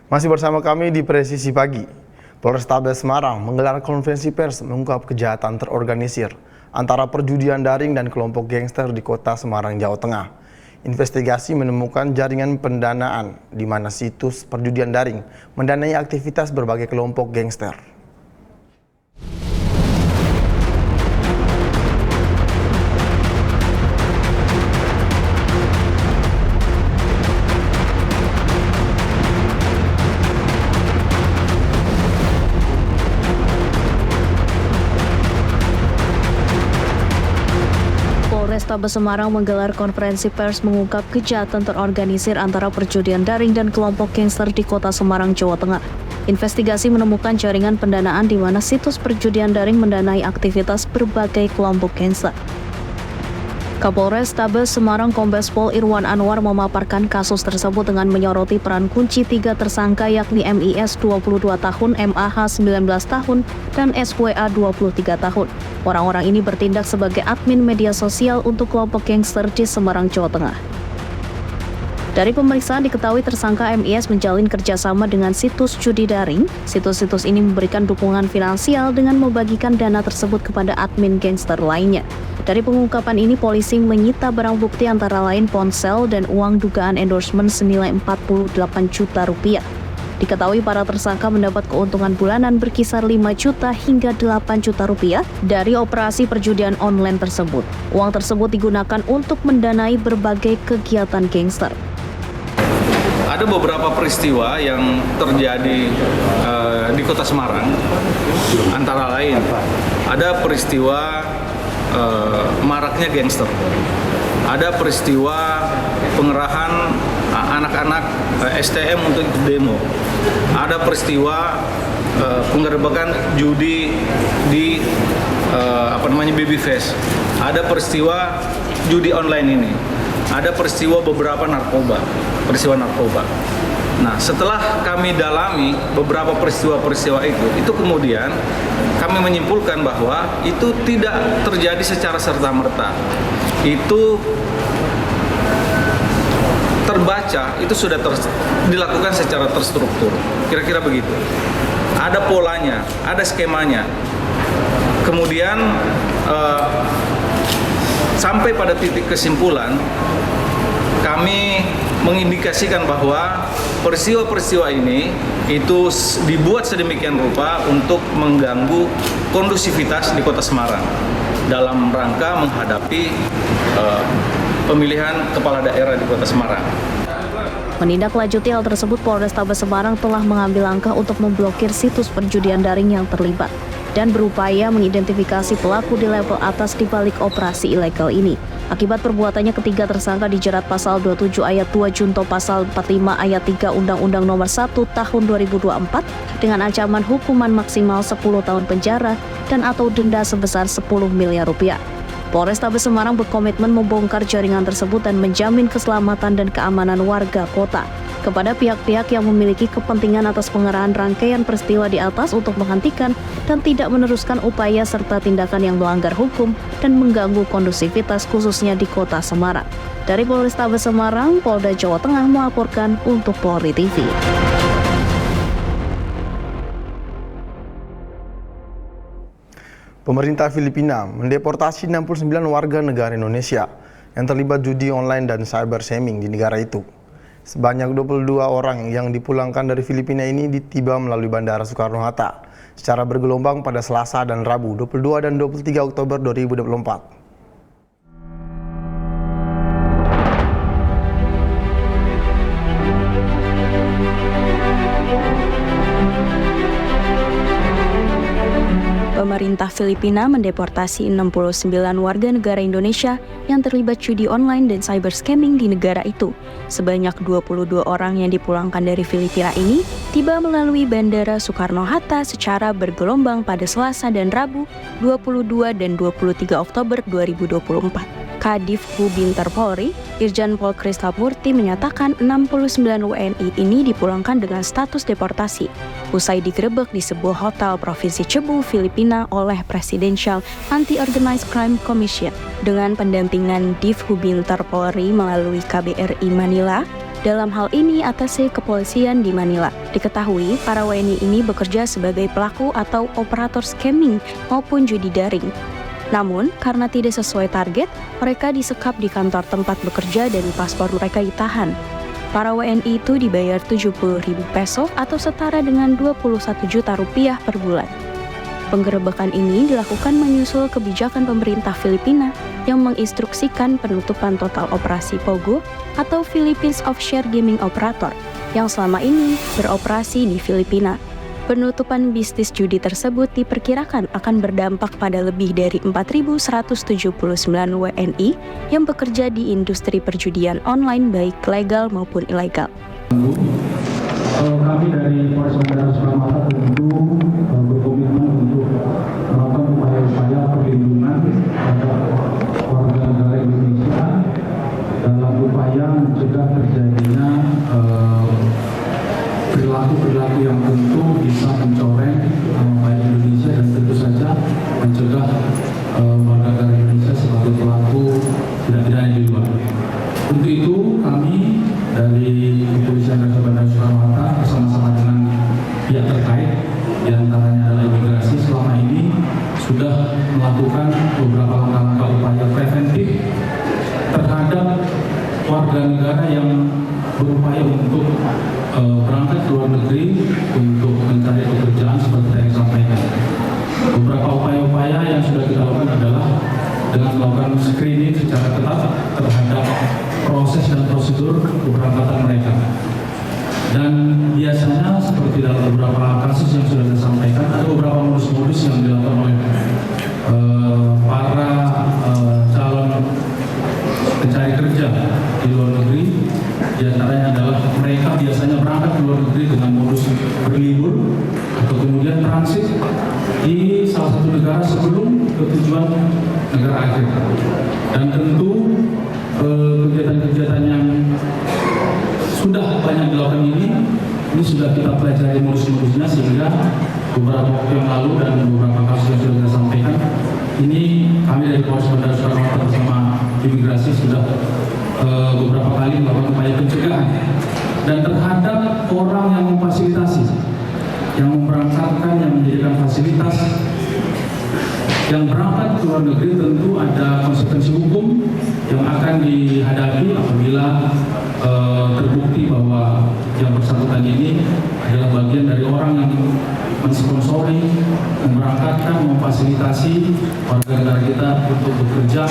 Masih bersama kami di Presisi Pagi. Polrestabes Semarang menggelar konferensi pers mengungkap kejahatan terorganisir antara perjudian daring dan kelompok gangster di kota Semarang, Jawa Tengah. Investigasi menemukan jaringan pendanaan di mana situs perjudian daring mendanai aktivitas berbagai kelompok gangster. Polrestabes Semarang menggelar konferensi pers mengungkap kejahatan terorganisir antara perjudian daring dan kelompok gangster di kota Semarang, Jawa Tengah. Investigasi menemukan jaringan pendanaan di mana situs perjudian daring mendanai aktivitas berbagai kelompok gangster. Kapolres Tabes Semarang Kombes Pol Irwan Anwar memaparkan kasus tersebut dengan menyoroti peran kunci 3 tersangka yakni MIS 22 tahun, MAH 19 tahun, dan SWA 23 tahun. Orang-orang ini bertindak sebagai admin media sosial untuk kelompok gangster di Semarang, Jawa Tengah. Dari pemeriksaan diketahui tersangka MIS menjalin kerjasama dengan situs judi daring. Situs-situs ini memberikan dukungan finansial dengan membagikan dana tersebut kepada admin gangster lainnya. Dari pengungkapan ini, polisi menyita barang bukti antara lain ponsel dan uang dugaan endorsement senilai 48 juta rupiah. Diketahui para tersangka mendapat keuntungan bulanan berkisar 5 juta hingga 8 juta rupiah dari operasi perjudian online tersebut. Uang tersebut digunakan untuk mendanai berbagai kegiatan gangster. Ada beberapa peristiwa yang terjadi di kota Semarang, antara lain ada peristiwa maraknya gangster, ada peristiwa pengerahan anak-anak STM untuk demo, ada peristiwa penggerbekan judi di Baby Fest, ada peristiwa judi online ini, ada peristiwa beberapa peristiwa narkoba. Nah, setelah kami dalami beberapa peristiwa-peristiwa itu kemudian kami menyimpulkan bahwa itu tidak terjadi secara serta-merta. Itu terbaca, itu sudah dilakukan secara terstruktur. Kira-kira begitu. Ada polanya, ada skemanya. Kemudian sampai pada titik kesimpulan, kami mengindikasikan bahwa peristiwa-peristiwa ini itu dibuat sedemikian rupa untuk mengganggu kondusivitas di kota Semarang dalam rangka menghadapi pemilihan kepala daerah di kota Semarang. Menindaklanjuti hal tersebut, Polrestabes Semarang telah mengambil langkah untuk memblokir situs perjudian daring yang terlibat dan berupaya mengidentifikasi pelaku di level atas di balik operasi ilegal ini. Akibat perbuatannya, ketiga tersangka dijerat pasal 27 ayat 2 junto pasal 45 ayat 3 Undang-Undang Nomor 1 Tahun 2024 dengan ancaman hukuman maksimal 10 tahun penjara dan atau denda sebesar 10 miliar rupiah. Polrestabes Semarang berkomitmen membongkar jaringan tersebut dan menjamin keselamatan dan keamanan warga kota. Kepada pihak-pihak yang memiliki kepentingan atas pengerahan rangkaian peristiwa di atas untuk menghentikan dan tidak meneruskan upaya serta tindakan yang melanggar hukum dan mengganggu kondusivitas khususnya di kota Semarang. Dari Polrestabes Semarang, Polda Jawa Tengah melaporkan untuk Polri TV. Pemerintah Filipina mendeportasi 69 warga negara Indonesia yang terlibat judi online dan cyber shaming di negara itu. Sebanyak 22 orang yang dipulangkan dari Filipina ini tiba melalui Bandara Soekarno-Hatta secara bergelombang pada Selasa dan Rabu 22 dan 23 Oktober 2024. Pemerintah Filipina mendeportasi 69 warga negara Indonesia yang terlibat judi online dan cyber scamming di negara itu. Sebanyak 22 orang yang dipulangkan dari Filipina ini tiba melalui Bandara Soekarno-Hatta secara bergelombang pada Selasa dan Rabu 22 dan 23 Oktober 2024. Kadif Hubinter Polri, Irjen Pol Kristamurti menyatakan 69 WNI ini dipulangkan dengan status deportasi usai digerebek di sebuah hotel Provinsi Cebu, Filipina oleh Presidential Anti-Organized Crime Commission. Dengan pendampingan Div Hubinter Polri melalui KBRI Manila, Dalam hal ini, atase kepolisian di Manila. Diketahui, para WNI ini bekerja sebagai pelaku atau operator scamming maupun judi daring. Namun, karena tidak sesuai target, mereka disekap di kantor tempat bekerja dan paspor mereka ditahan. Para WNI itu dibayar 70.000 peso atau setara dengan 21 juta rupiah per bulan. Penggerebekan ini dilakukan menyusul kebijakan pemerintah Filipina yang menginstruksikan penutupan total operasi POGO atau Philippines Offshore Gaming Operator yang selama ini beroperasi di Filipina. Penutupan bisnis judi tersebut diperkirakan akan berdampak pada lebih dari 4.179 WNI yang bekerja di industri perjudian online baik legal maupun ilegal. Kami dari Polres Bandara Soekarno-Hatta tentu berkomitmen untuk melakukan upaya-upaya perlindungan terhadap warga negara Indonesia dalam upaya mencegah terjadinya perilaku-perilaku yang tentu bisa mencoreng nama baik Indonesia dan tentu saja mencegah warga negara Indonesia sebagai pelaku tidak pidana di luar. Untuk itu kami dari Kepolisian Resor Bandara Soekarno-Hatta bersama-sama dengan pihak terkait, diantaranya adalah imigrasi, selama ini sudah melakukan beberapa langkah-langkah upaya preventif terhadap warga negara yang berupaya untuk berangkat ke luar negeri untuk mencari pekerjaan seperti yang disampaikan. Beberapa upaya-upaya yang sudah kita lakukan adalah dengan melakukan screening secara ketat terhadap proses dan prosedur keberangkatan mereka. Dan biasanya seperti dalam beberapa kasus yang sudah disampaikan, ada beberapa modus-modus yang dilakukan oleh para calon pencari kerja di luar negeri. Di antaranya adalah mereka biasanya berangkat ke luar negeri dengan modus berlibur atau kemudian transit di salah satu negara sebelum ke tujuan negara akhir. Dan tentu kegiatan-kegiatan yang sudah banyak dilakukan ini sudah kita pelajari modus-modusnya, sehingga beberapa waktu yang lalu dan beberapa kasus yang sudah kita sampaikan ini kami dari Polres Bandara Soekarno-Hatta bersama imigrasi sudah beberapa kali melakukan upaya pencegahan dan terhadap orang yang memfasilitasi, yang memberangkatkan, yang menjadikan fasilitas yang berangkat ke luar negeri. Tentu ada konsekuensi hukum yang akan dihadapi apabila terbukti bahwa yang bersangkutan ini adalah bagian dari orang yang mensponsori, memberangkatkan, memfasilitasi warga negara kita untuk bekerja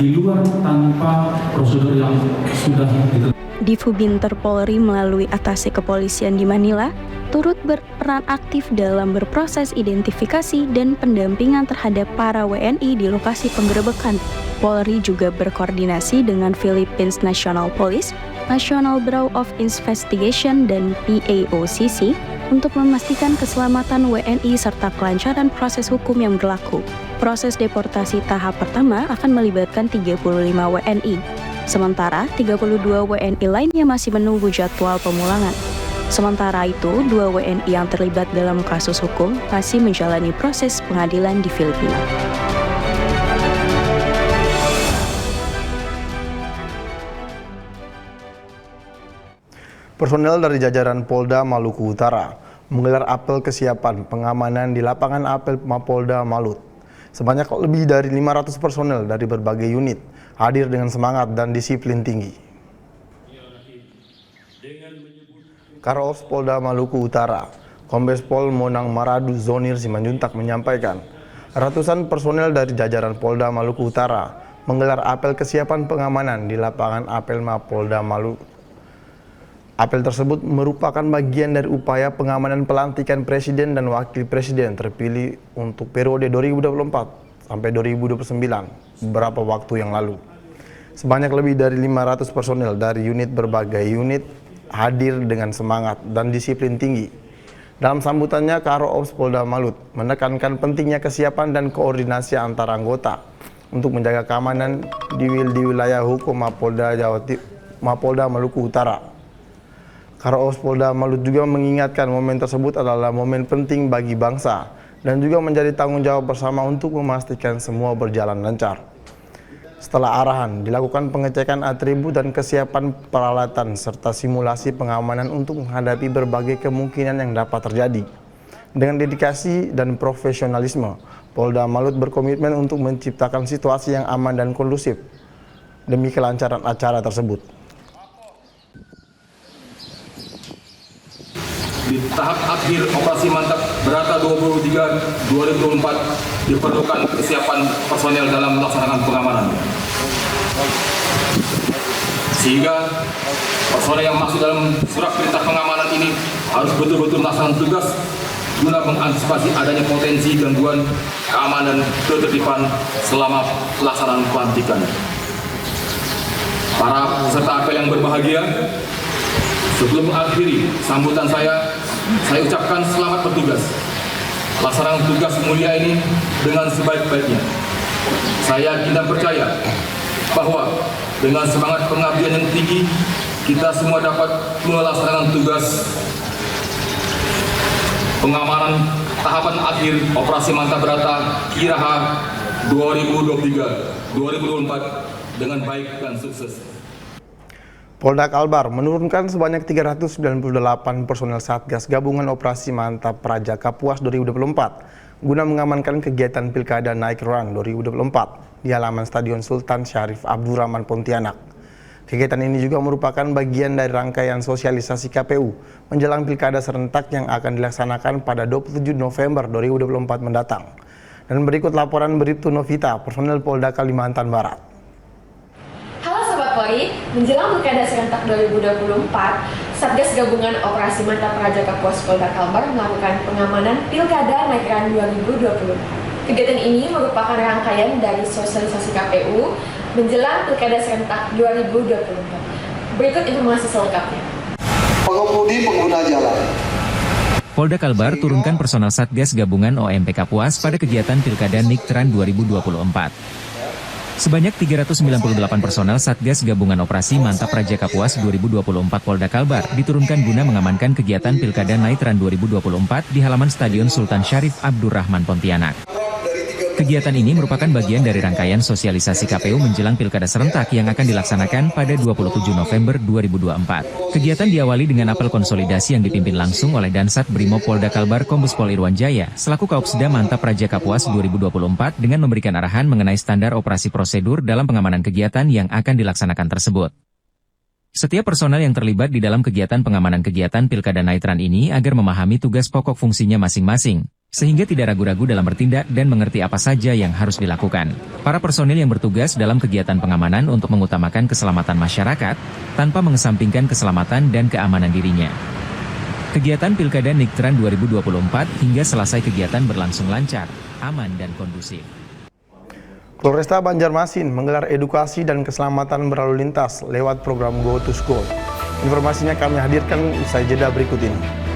di luar tanpa prosedur yang sudah ditentukan. Divhubinter Polri melalui atase kepolisian di Manila turut berperan aktif dalam berproses identifikasi dan pendampingan terhadap para WNI di lokasi penggerebekan. Polri juga berkoordinasi dengan Philippines National Police, National Bureau of Investigation, dan PAOCC untuk memastikan keselamatan WNI serta kelancaran proses hukum yang berlaku. Proses deportasi tahap pertama akan melibatkan 35 WNI. Sementara 32 WNI lainnya masih menunggu jadwal pemulangan. Sementara itu, 2 WNI yang terlibat dalam kasus hukum masih menjalani proses pengadilan di Filipina. Personel dari jajaran Polda Maluku Utara menggelar apel kesiapan pengamanan di lapangan apel Mapolda Malut. Sebanyak lebih dari 500 personel dari berbagai unit hadir dengan semangat dan disiplin tinggi. Karops Polda Maluku Utara, Kombes Pol Monang Maradu Zonir Simanjuntak menyampaikan, ratusan personel dari jajaran Polda Maluku Utara menggelar apel kesiapan pengamanan di lapangan apel Mapolda Malut. Apel tersebut merupakan bagian dari upaya pengamanan pelantikan Presiden dan Wakil Presiden terpilih untuk periode 2024 sampai 2029 beberapa waktu yang lalu. Sebanyak lebih dari 500 personel dari berbagai unit hadir dengan semangat dan disiplin tinggi. Dalam sambutannya, Karops Polda Malut menekankan pentingnya kesiapan dan koordinasi antara anggota untuk menjaga keamanan di wilayah hukum Mapolda Maluku Utara. Karops Polda Malut juga mengingatkan momen tersebut adalah momen penting bagi bangsa dan juga menjadi tanggung jawab bersama untuk memastikan semua berjalan lancar. Setelah arahan, dilakukan pengecekan atribut dan kesiapan peralatan serta simulasi pengamanan untuk menghadapi berbagai kemungkinan yang dapat terjadi. Dengan dedikasi dan profesionalisme, Polda Malut berkomitmen untuk menciptakan situasi yang aman dan kondusif demi kelancaran acara tersebut. Di tahap akhir operasi Mantap Berata 2023-2024 diperlukan kesiapan personel dalam melaksanakan pengamanan. Sehingga personel yang masuk dalam surat perintah pengamanan ini harus betul-betul melaksanakan tugas guna mengantisipasi adanya potensi gangguan keamanan dan ketertiban selama pelaksanaan pelantikan. Para peserta apel yang berbahagia, sebelum mengakhiri sambutan saya ucapkan selamat bertugas. Laksanakan tugas mulia ini dengan sebaik-baiknya. Saya yakin dan percaya bahwa dengan semangat pengabdian yang tinggi, kita semua dapat melaksanakan tugas pengamanan tahapan akhir Operasi Mantap Berata Iraha 2023-2024 dengan baik dan sukses. Polda Kalbar menurunkan sebanyak 398 personel Satgas Gabungan Operasi Mantap Praja Kapuas 2024 guna mengamankan kegiatan Pilkada Night Run 2024 di halaman Stadion Sultan Syarif Abdurrahman Pontianak. Kegiatan ini juga merupakan bagian dari rangkaian sosialisasi KPU menjelang Pilkada serentak yang akan dilaksanakan pada 27 November 2024 mendatang. Dan berikut laporan Bribtu Novita, personel Polda Kalimantan Barat. Halo Sobat Polri, menjelang Pilkada serentak 2024, Satgas Gabungan Operasi Mantap Praja Kapuas Polda Kalbar melakukan pengamanan Pilkada Night Run 2024. Kegiatan ini merupakan rangkaian dari sosialisasi KPU menjelang Pilkada serentak 2024. Berikut informasi selengkapnya. Pengemudi pengguna jalan. Polda Kalbar turunkan personel Satgas Gabungan OMP Kapuas pada kegiatan Pilkada Night Run 2024. Sebanyak 398 personel Satgas Gabungan Operasi Mantap Praja Kapuas 2024 Polda Kalbar diturunkan guna mengamankan kegiatan Pilkada Night Run 2024 di halaman Stadion Sultan Syarif Abdurrahman Pontianak. Kegiatan ini merupakan bagian dari rangkaian sosialisasi KPU menjelang Pilkada serentak yang akan dilaksanakan pada 27 November 2024. Kegiatan diawali dengan apel konsolidasi yang dipimpin langsung oleh Dansat Brimob Polda Kalbar Kombes Pol Irwan Jaya selaku Kaopsda Mantap Praja Kapuas 2024 dengan memberikan arahan mengenai standar operasi prosedur dalam pengamanan kegiatan yang akan dilaksanakan tersebut. Setiap personel yang terlibat di dalam kegiatan pengamanan kegiatan Pilkada Night Run ini agar memahami tugas pokok fungsinya masing-masing, sehingga tidak ragu-ragu dalam bertindak dan mengerti apa saja yang harus dilakukan. Para personil yang bertugas dalam kegiatan pengamanan untuk mengutamakan keselamatan masyarakat, tanpa mengesampingkan keselamatan dan keamanan dirinya. Kegiatan Pilkada Night Run 2024 hingga selesai kegiatan berlangsung lancar, aman dan kondusif. Polresta Banjarmasin menggelar edukasi dan keselamatan berlalu lintas lewat program Go to School. Informasinya kami hadirkan usai jeda berikut ini.